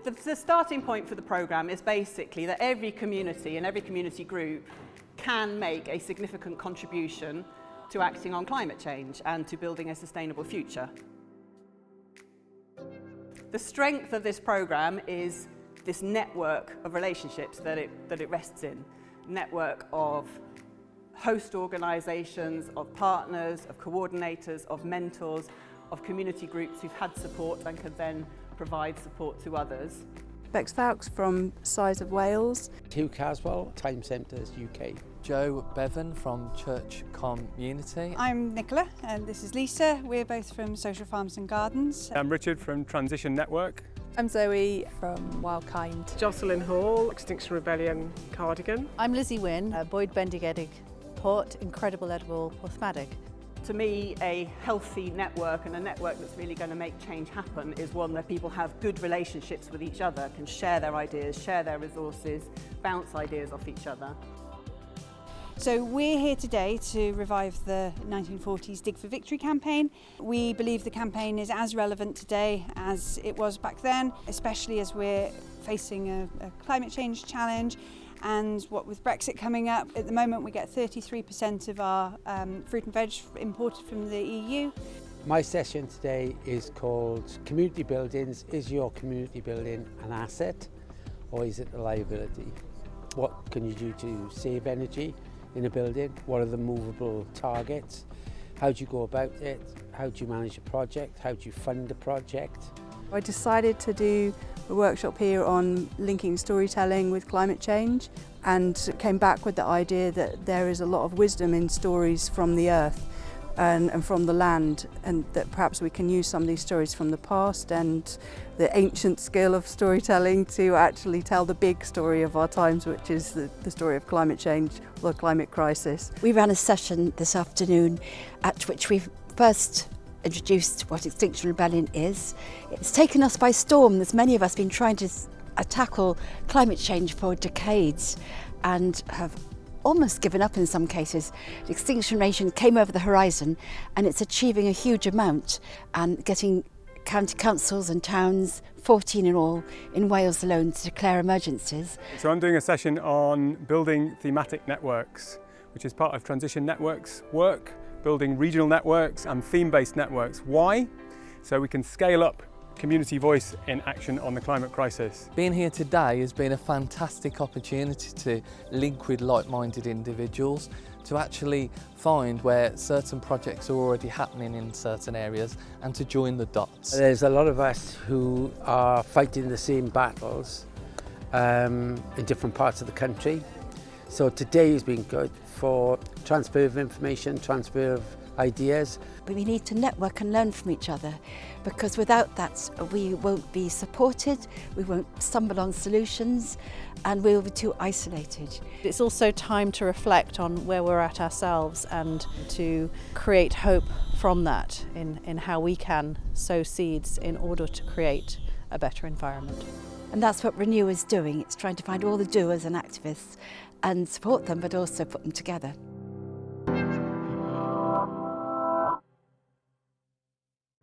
The starting point for the programme is basically that every community and every community group can make a significant contribution to acting on climate change and to building a sustainable future. The strength of this programme is this network of relationships that it rests in. Network of host organisations, of partners, of coordinators, of mentors, of community groups who've had support and can then provide support to others. BECKS FOWKES from Size of Wales. HUGH CASWELL, TIMECENTRES UK. Joe Bevan from Church Community. I'm Nicola and this is Lisa. We're both from Social Farms and Gardens. I'm Richard from Transition Network. I'm Zoe from Wildkind. Jocelyn Hall, Extinction Rebellion Cardigan. I'm Lizzie Wynn, Boyd Bendigedig Port, Incredible Edible PORTHMADOG. To me, a healthy network and a network that's really going to make change happen is one where people have good relationships with each other, can share their ideas, share their resources, bounce ideas off each other. So we're here today to revive the 1940s Dig for Victory campaign. We believe the campaign is as relevant today as it was back then, especially as we're facing a climate change challenge. And what with Brexit coming up, at the moment we get 33% of our fruit and veg imported from the EU. My session today is called Community Buildings. Is your community building an asset or is it a liability? What can you do to save energy in a building? What are the movable targets? How do you go about it? How do you manage a project? How do you fund a project? I decided to do a workshop here on linking storytelling with climate change and came back with the idea that there is a lot of wisdom in stories from the earth and from the land, and that perhaps we can use some of these stories from the past and the ancient skill of storytelling to actually tell the big story of our times, which is the story of climate change or the climate crisis. We ran a session this afternoon at which we first introduced what Extinction Rebellion is. It's taken us by storm. There's many of us been trying to tackle climate change for decades and have almost given up in some cases. The Extinction Rebellion came over the horizon and it's achieving a huge amount and getting county councils and towns, 14 in all, in Wales alone, to declare emergencies. So I'm doing a session on building thematic networks, which is part of Transition Networks work, building regional networks and theme-based networks. Why? So we can scale up community voice in action on the climate crisis. Being here today has been a fantastic opportunity to link with like-minded individuals, to actually find where certain projects are already happening in certain areas and to join the dots. There's a lot of us who are fighting the same battles in different parts of the country. So today has been good for transfer of information, transfer of ideas. But we need to network and learn from each other, because without that we won't be supported, we won't stumble on solutions and we'll be too isolated. It's also time to reflect on where we're at ourselves and to create hope from that in how we can sow seeds in order to create a better environment. And that's what Renew is doing. It's trying to find all the doers and activists and support them, but also put them together.